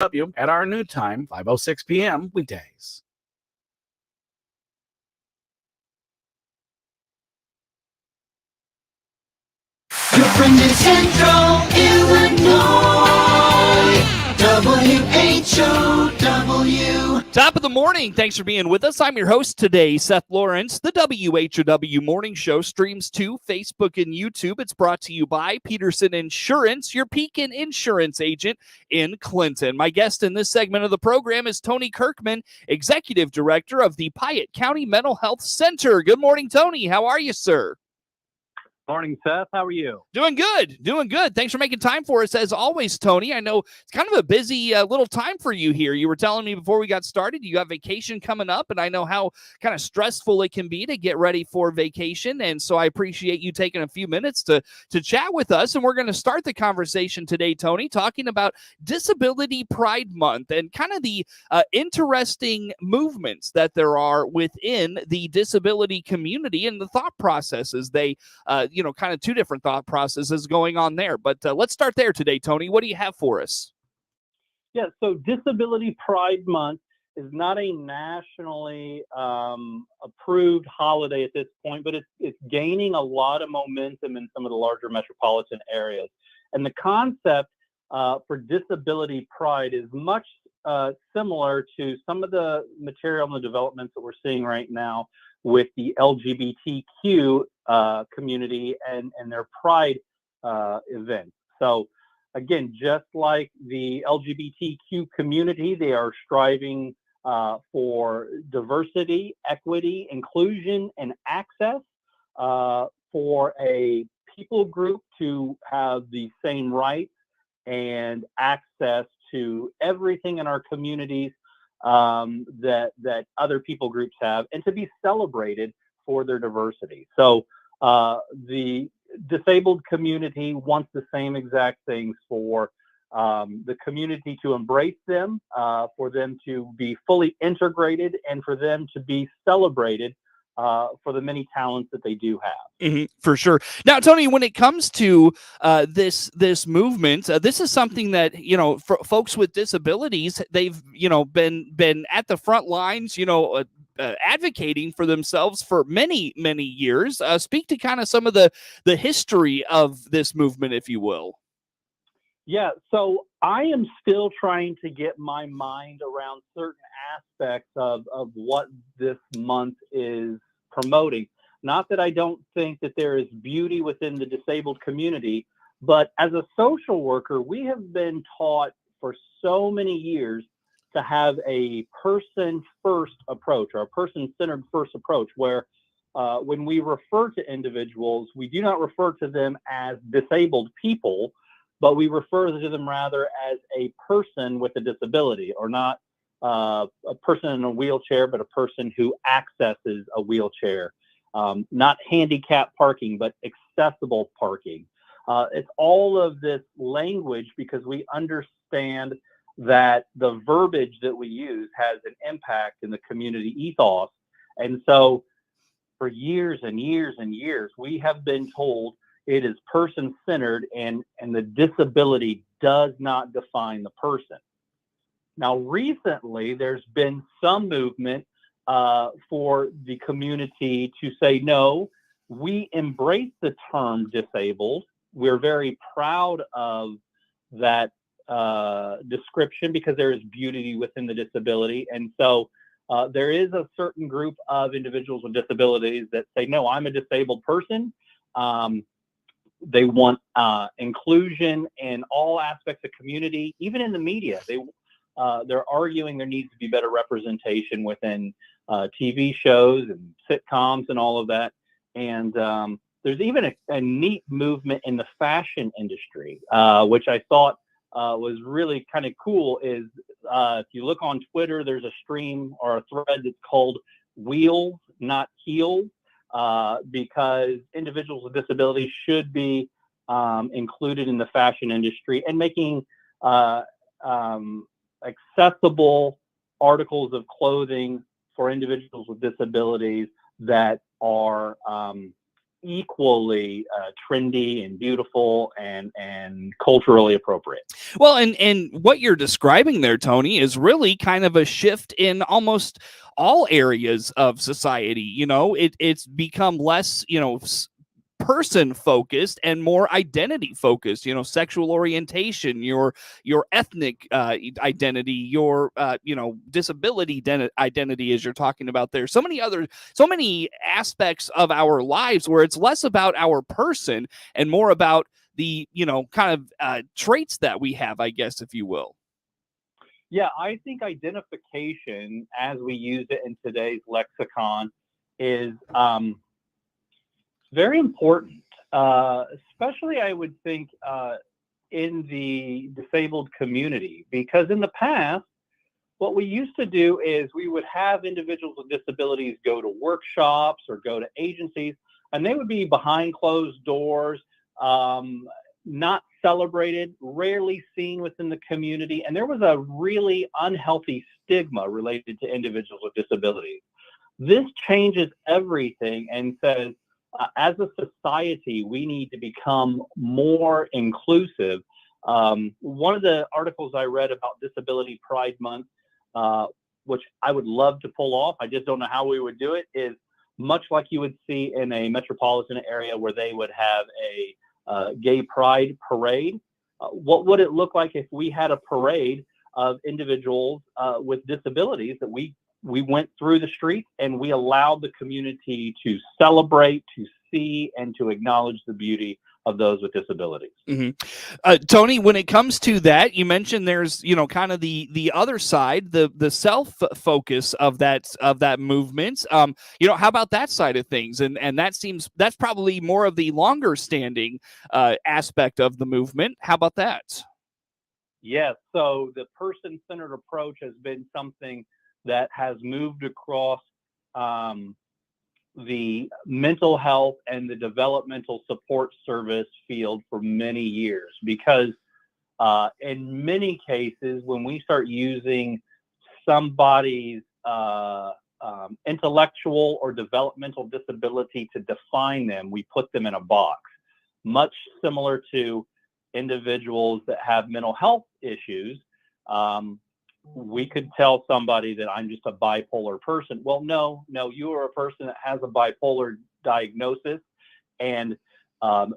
WHOW at our new time, 5:06 p.m. weekdays. Your friend in Central Illinois, WHOW. Top of the morning. Thanks for being with us. I'm your host today, Seth Lawrence. The WHOW Morning Show streams to Facebook and YouTube. It's brought to you by Peterson Insurance, your Pekin insurance agent in Clinton. My guest in this segment of the program is Tony Kirkman, Executive Director of the Piatt County Mental Health Center. Good morning, Tony. How are you, sir? Morning, Seth. How are you? Doing good. Thanks for making time for us, as always, Tony. I know it's kind of a busy little time for you here. You were telling me before we got started, you got vacation coming up, and I know how kind of stressful it can be to get ready for vacation, and so I appreciate you taking a few minutes to chat with us, and we're going to start the conversation today, Tony, talking about Disability Pride Month and kind of the interesting movements that there are within the disability community and the thought processes they kind of two different thought processes going on there. But let's start there today, Tony. What do you have for us? Yeah, so Disability Pride Month is not a nationally approved holiday at this point, but it's gaining a lot of momentum in some of the larger metropolitan areas. And the concept for Disability Pride is much similar to some of the material and the developments that we're seeing right now with the LGBTQ community and their Pride events. So again, just like the LGBTQ community, they are striving for diversity, equity, inclusion, and access for a people group to have the same rights and access to everything in our communities that other people groups have, and to be celebrated for their diversity. So the disabled community wants the same exact things for the community to embrace them, for them to be fully integrated, and for them to be celebrated for the many talents that they do have. Mm-hmm, for sure. Now, Tony, when it comes to this movement, this is something that for folks with disabilities, they've been at the front lines, advocating for themselves for many years. Speak to kind of some of the history of this movement, if you will. Yeah, so I am still trying to get my mind around certain aspects of what this month is promoting. Not that I don't think that there is beauty within the disabled community, but as a social worker, we have been taught for so many years to have a person-first approach, or a person-centered first approach, where when we refer to individuals, we do not refer to them as disabled people, but we refer to them rather as a person with a disability, or not a person in a wheelchair, but a person who accesses a wheelchair. Not handicap parking, but accessible parking. It's all of this language because we understand that the verbiage that we use has an impact in the community ethos. And so for years and years and years, we have been told it is person-centered, and the disability does not define the person. Now, recently, there's been some movement for the community to say, no, we embrace the term disabled. We're very proud of that description because there is beauty within the disability. And so there is a certain group of individuals with disabilities that say, no, I'm a disabled person. They want inclusion in all aspects of community, even in the media. They're arguing there needs to be better representation within TV shows and sitcoms and all of that. And there's even a neat movement in the fashion industry, which I thought was really kind of cool. Is if you look on Twitter, there's a stream or a thread that's called Wheels, Not Heels, because individuals with disabilities should be included in the fashion industry and making accessible articles of clothing for individuals with disabilities that are equally trendy and beautiful and culturally appropriate. Well, and what you're describing there, Tony, is really kind of a shift in almost all areas of society. You know, it's become less, person focused and more identity focused. You know, sexual orientation, your ethnic identity, your disability identity, as you're talking about there. So many aspects of our lives where it's less about our person and more about the kind of traits that we have, I guess, if you will. Yeah, I think identification, as we use it in today's lexicon, is very important, especially I would think in the disabled community, because in the past, what we used to do is we would have individuals with disabilities go to workshops or go to agencies, and they would be behind closed doors, not celebrated, rarely seen within the community. And there was a really unhealthy stigma related to individuals with disabilities. This changes everything and says, as a society, we need to become more inclusive. One of the articles I read about Disability Pride Month, which I would love to pull off, I just don't know how we would do it, is much like you would see in a metropolitan area where they would have a gay pride parade. What would it look like if we had a parade of individuals with disabilities that we went through the street and we allowed the community to celebrate, to see, and to acknowledge the beauty of those with disabilities. Mm-hmm. Tony, when it comes to that, you mentioned there's kind of the other side, the self focus of that movement. How about that side of things? And that's probably more of the longer standing aspect of the movement. How about that? Yes. So the person-centered approach has been something that has moved across the mental health and the developmental support service field for many years, because in many cases, when we start using somebody's intellectual or developmental disability to define them, we put them in a box, much similar to individuals that have mental health issues. We could tell somebody that I'm just a bipolar person. Well, no, you are a person that has a bipolar diagnosis, and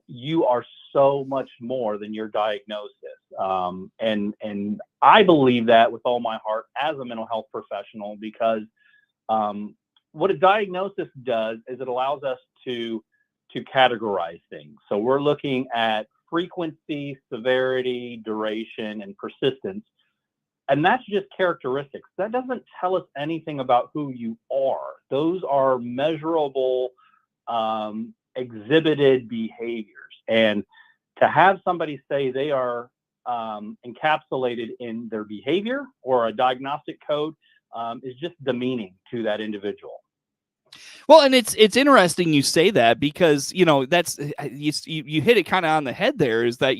you are so much more than your diagnosis. And I believe that with all my heart as a mental health professional, because what a diagnosis does is it allows us to categorize things. So we're looking at frequency, severity, duration, and persistence. And that's just characteristics. That doesn't tell us anything about who you are. Those are measurable, exhibited behaviors. And to have somebody say they are encapsulated in their behavior or a diagnostic code is just demeaning to that individual. Well, and it's interesting you say that, because that's you hit it kind of on the head there, is that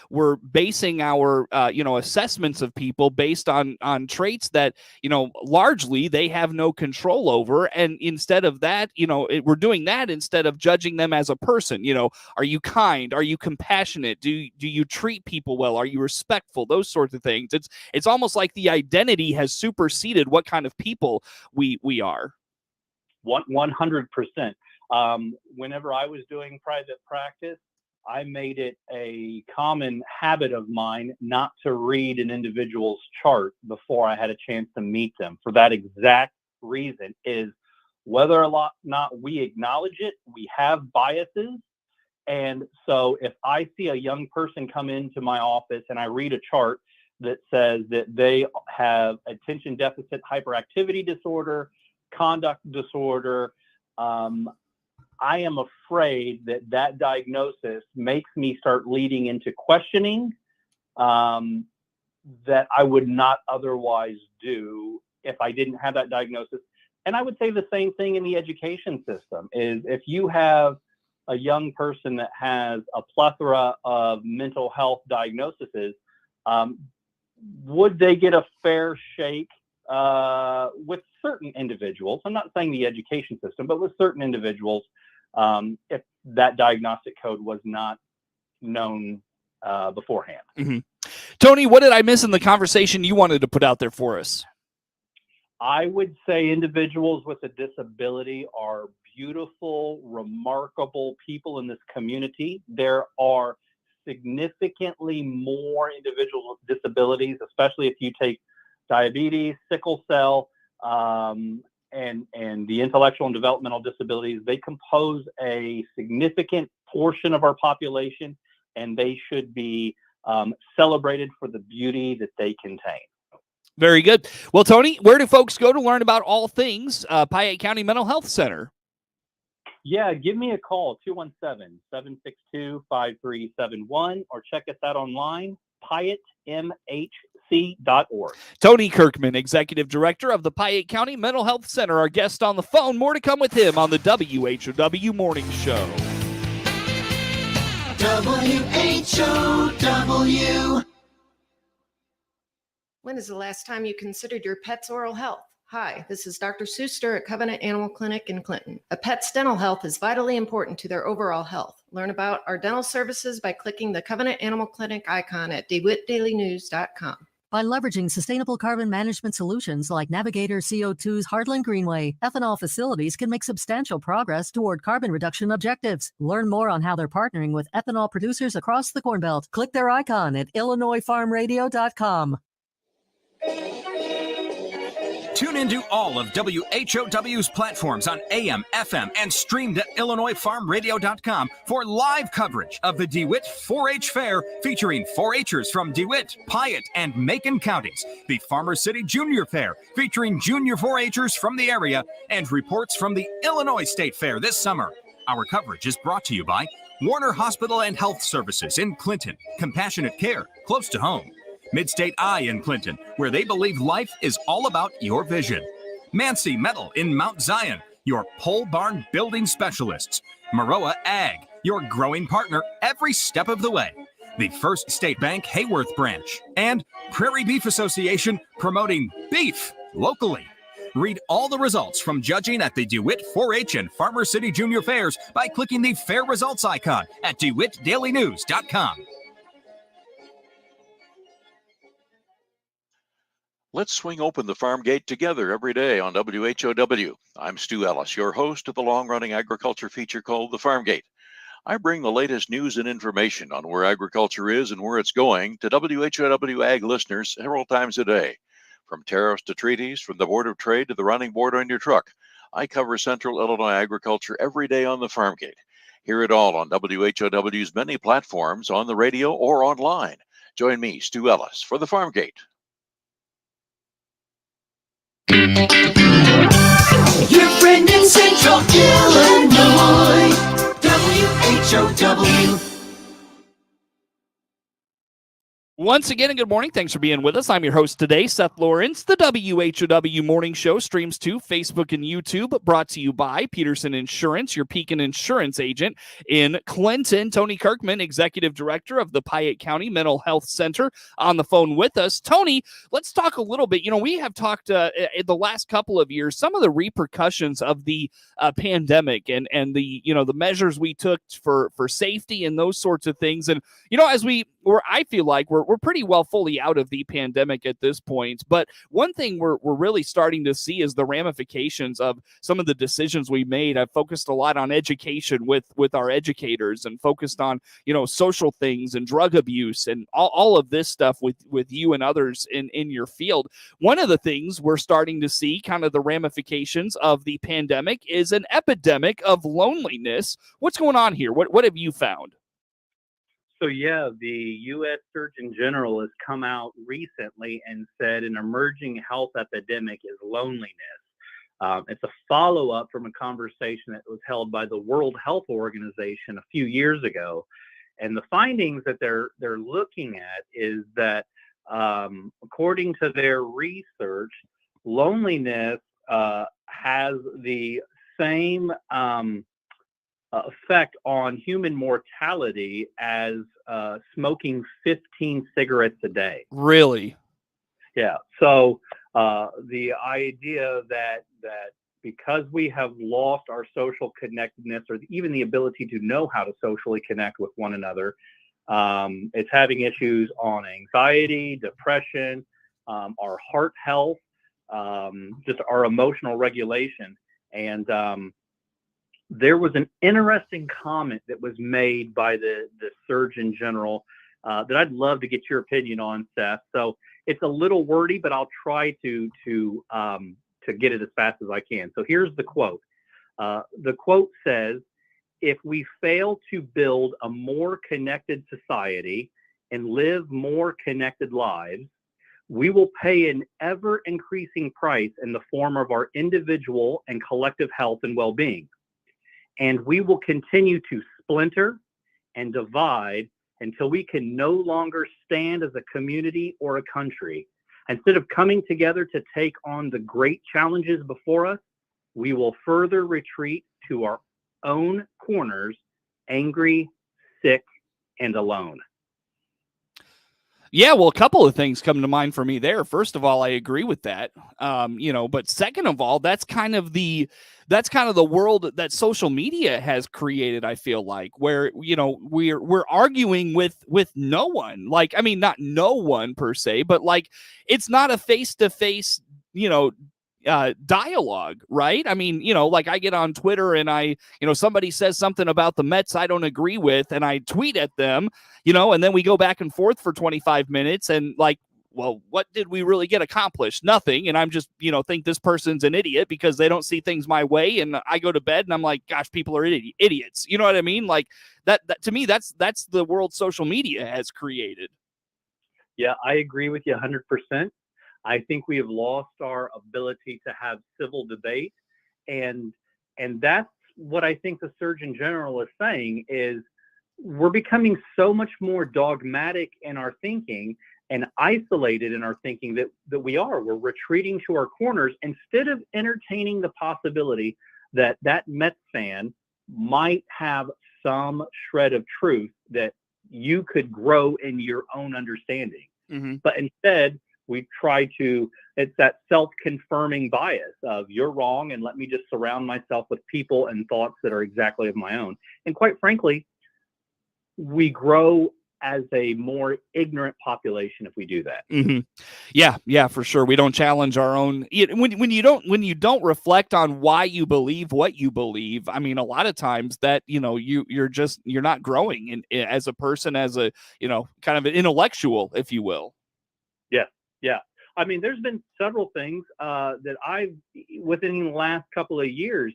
we're basing our assessments of people based on traits that largely they have no control over, and instead of that we're doing that instead of judging them as a person. Are you kind? Are you compassionate? Do you treat people well? Are you respectful? Those sorts of things. It's almost like the identity has superseded what kind of people we are. 100%. Whenever I was doing private practice, I made it a common habit of mine not to read an individual's chart before I had a chance to meet them. For that exact reason, is whether or not we acknowledge it, we have biases. And so if I see a young person come into my office and I read a chart that says that they have attention deficit hyperactivity disorder, conduct disorder, I am afraid that diagnosis makes me start leading into questioning that I would not otherwise do if I didn't have that diagnosis. And I would say the same thing in the education system, is if you have a young person that has a plethora of mental health diagnoses, would they get a fair shake with certain individuals? I'm not saying the education system, but with certain individuals if that diagnostic code was not known beforehand. Mm-hmm. Tony, what did I miss in the conversation you wanted to put out there for us? I would say individuals with a disability are beautiful, remarkable people in this community. There are significantly more individuals with disabilities, especially if you take diabetes, sickle cell, and the intellectual and developmental disabilities. They compose a significant portion of our population, and they should be celebrated for the beauty that they contain. Very good. Well, Tony, where do folks go to learn about all things Piatt County Mental Health Center? Yeah, give me a call, 217-762-5371, or check us out online, piattmhc.org. Tony Kirkman, Executive Director of the Piatt County Mental Health Center, our guest on the phone. More to come with him on the WHOW Morning Show. WHOW. When is the last time you considered your pet's oral health? Hi, this is Dr. Suster at Covenant Animal Clinic in Clinton. A pet's dental health is vitally important to their overall health. Learn about our dental services by clicking the Covenant Animal Clinic icon at DeWittDailyNews.com. By leveraging sustainable carbon management solutions like Navigator CO2's Heartland Greenway, ethanol facilities can make substantial progress toward carbon reduction objectives. Learn more on how they're partnering with ethanol producers across the Corn Belt. Click their icon at IllinoisFarmRadio.com. Tune into all of WHOW's platforms on AM, FM, and streamed at IllinoisFarmRadio.com for live coverage of the DeWitt 4-H Fair featuring 4-H'ers from DeWitt, Piatt, and Macon counties, the Farmer City Junior Fair featuring junior 4-H'ers from the area, and reports from the Illinois State Fair this summer. Our coverage is brought to you by Warner Hospital and Health Services in Clinton, compassionate care close to home. Midstate Eye in Clinton, where they believe life is all about your vision. Mancy Metal in Mount Zion, your pole barn building specialists. Maroa Ag, your growing partner every step of the way. The First State Bank Hayworth branch. And Prairie Beef Association, promoting beef locally. Read all the results from judging at the DeWitt 4-H and Farmer City Junior Fairs by clicking the Fair Results icon at DeWittDailyNews.com. Let's swing open the farm gate together every day on WHOW. I'm Stu Ellis, your host of the long-running agriculture feature called The Farm Gate. I bring the latest news and information on where agriculture is and where it's going to WHOW Ag listeners several times a day. From tariffs to treaties, from the Board of Trade to the running board on your truck, I cover Central Illinois agriculture every day on The Farm Gate. Hear it all on WHOW's many platforms, on the radio or online. Join me, Stu Ellis, for The Farm Gate. Your friend in Central Illinois, WHOW. Once again, and good morning. Thanks for being with us. I'm your host today, Seth Lawrence. The WHOW Morning Show streams to Facebook and YouTube, brought to you by Peterson Insurance, your Pekin Insurance agent in Clinton. Tony Kirkman, Executive Director of the Piatt County Mental Health Center, on the phone with us. Tony, let's talk a little bit. You know, we have talked in the last couple of years, some of the repercussions of the pandemic and the, you know, the measures we took for safety and those sorts of things. And, you know, as I feel like we're pretty well fully out of the pandemic at this point. But one thing we're really starting to see is the ramifications of some of the decisions we made. I've focused a lot on education with our educators, and focused on, you know, social things and drug abuse and all of this stuff with you and others in your field. One of the things we're starting to see, kind of the ramifications of the pandemic, is an epidemic of loneliness. What's going on here? What have you found? So yeah, the U.S. Surgeon General has come out recently and said an emerging health epidemic is loneliness. It's a follow-up from a conversation that was held by the World Health Organization a few years ago. And the findings that they're looking at is that, according to their research, loneliness has the same effect on human mortality as smoking 15 cigarettes a day. Really? Yeah. So the idea that because we have lost our social connectedness or even the ability to know how to socially connect with one another. It's having issues on anxiety, depression, our heart health, just our emotional regulation. And there was an interesting comment that was made by the Surgeon General that I'd love to get your opinion on, Seth. So it's a little wordy, but I'll try to get it as fast as I can. So here's the quote. The quote says, "If we fail to build a more connected society and live more connected lives, we will pay an ever-increasing price in the form of our individual and collective health and well-being. And we will continue to splinter and divide until we can no longer stand as a community or a country. Instead of coming together to take on the great challenges before us, we will further retreat to our own corners, angry, sick, and alone." Yeah, well, a couple of things come to mind for me there. First of all, I agree with that. But second of all, that's kind of the world that social media has created, I feel like, where, we're arguing with no one. Like, I mean, not no one per se, but like it's not a face-to-face, dialogue, right? I mean, like I get on Twitter and somebody says something about the Mets I don't agree with, and I tweet at them, and then we go back and forth for 25 minutes and like, well, what did we really get accomplished? Nothing. And I'm just, think this person's an idiot because they don't see things my way. And I go to bed and I'm like, gosh, people are idiots. You know what I mean? Like that to me, that's the world social media has created. Yeah, I agree with you 100%. I think we have lost our ability to have civil debate. And that's what I think the Surgeon General is saying is we're becoming so much more dogmatic in our thinking and isolated in our thinking that we're retreating to our corners instead of entertaining the possibility that Mets fan might have some shred of truth that you could grow in your own understanding. Mm-hmm. But instead, we try to, it's that self-confirming bias of you're wrong and let me just surround myself with people and thoughts that are exactly of my own. And quite frankly, we grow as a more ignorant population if we do that. Mm-hmm. Yeah, for sure. We don't challenge our own. When you don't reflect on why you believe what you believe. I mean, a lot of times that you're not growing as a person, as a kind of an intellectual, if you will. Yeah. I mean, there's been several things that within the last couple of years,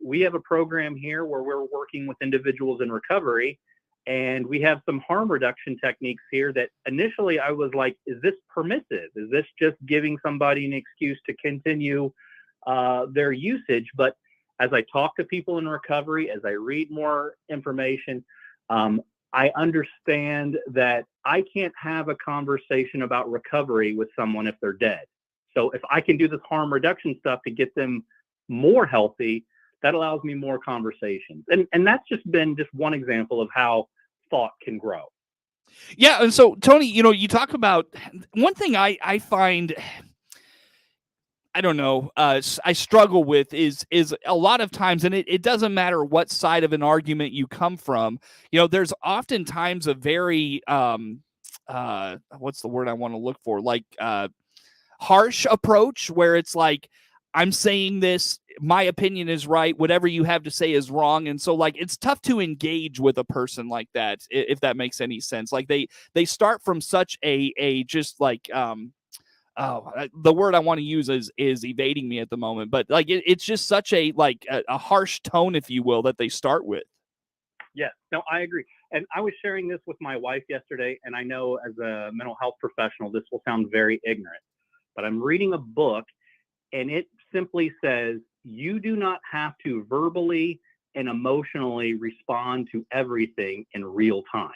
we have a program here where we're working with individuals in recovery, and we have some harm reduction techniques here that initially I was like, is this permissive? Is this just giving somebody an excuse to continue their usage? But as I talk to people in recovery, as I read more information, I understand that I can't have a conversation about recovery with someone if they're dead. So if I can do this harm reduction stuff to get them more healthy, that allows me more conversations. And that's just been just one example of how thought can grow. Yeah. And so, Tony, you talk about one thing I find, I don't know, I struggle with is a lot of times, and it doesn't matter what side of an argument you come from, there's oftentimes a very, what's the word I want to look for? Like, harsh approach where it's like, I'm saying this, my opinion is right, whatever you have to say is wrong. And so like, it's tough to engage with a person like that, if that makes any sense. Like they start from such a just like, the word I want to use is evading me at the moment, but like it's just such a harsh tone, if you will, that they start with. Yes, no, I agree. And I was sharing this with my wife yesterday, and I know as a mental health professional, this will sound very ignorant, but I'm reading a book and it simply says, you do not have to verbally and emotionally respond to everything in real time.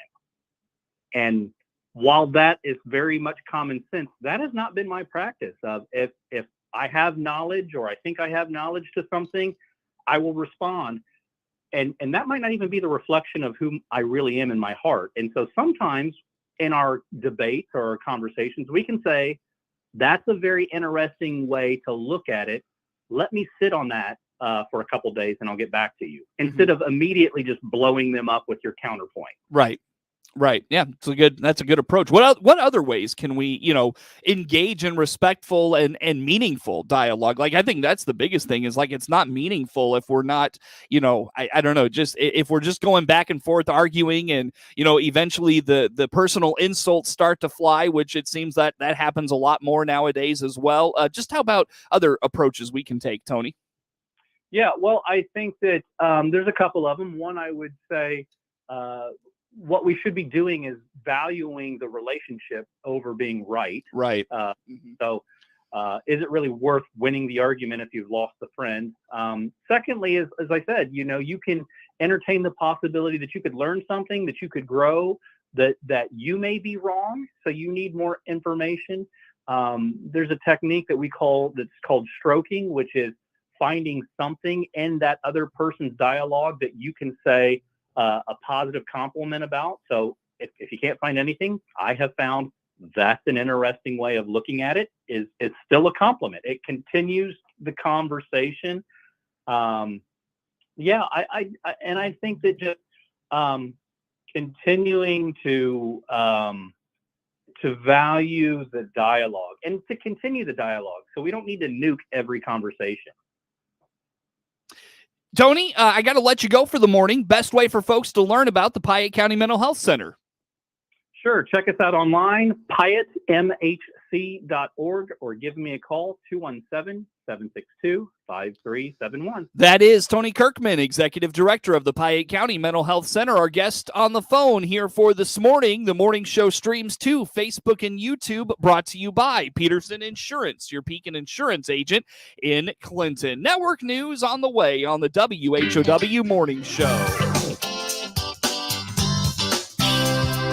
And while that is very much common sense, that has not been my practice. If I have knowledge or I think I have knowledge to something, I will respond. And that might not even be the reflection of whom I really am in my heart. And so sometimes in our debates or our conversations, we can say, that's a very interesting way to look at it. let me sit on that for a couple days and I'll get back to you, instead of immediately just blowing them up with your counterpoint. Right. Right. Yeah. That's a good approach. What other ways can we, engage in respectful and meaningful dialogue? Like, I think that's the biggest thing is like, it's not meaningful if we're not, I don't know, just if we're just going back and forth arguing and, eventually the personal insults start to fly, which it seems that happens a lot more nowadays as well. Just how about other approaches we can take, Tony? Yeah, well, I think that there's a couple of them. One, I would say, what we should be doing is valuing the relationship over being right. Right. So is it really worth winning the argument if you've lost the friend? Secondly, as I said, you can entertain the possibility that you could learn something, that you could grow, that you may be wrong. So you need more information. There's a technique that's called stroking, which is finding something in that other person's dialogue that you can say a positive compliment about. So if you can't find anything, I have found that's an interesting way of looking at it. It's still a compliment. It continues the conversation. I think that just continuing to value the dialogue and to continue the dialogue. So we don't need to nuke every conversation. Tony, I got to let you go for the morning. Best way for folks to learn about the Piatt County Mental Health Center. Sure. Check us out online, piattmhc.org, or give me a call, 217-762-5371. That is Tony Kirkman, Executive Director of the Piatt County Mental Health Center, our guest on the phone here for this morning. The morning show streams to Facebook and YouTube, brought to you by Peterson Insurance, your Pekin Insurance agent in Clinton. Network news on the way on the WHOW Morning Show.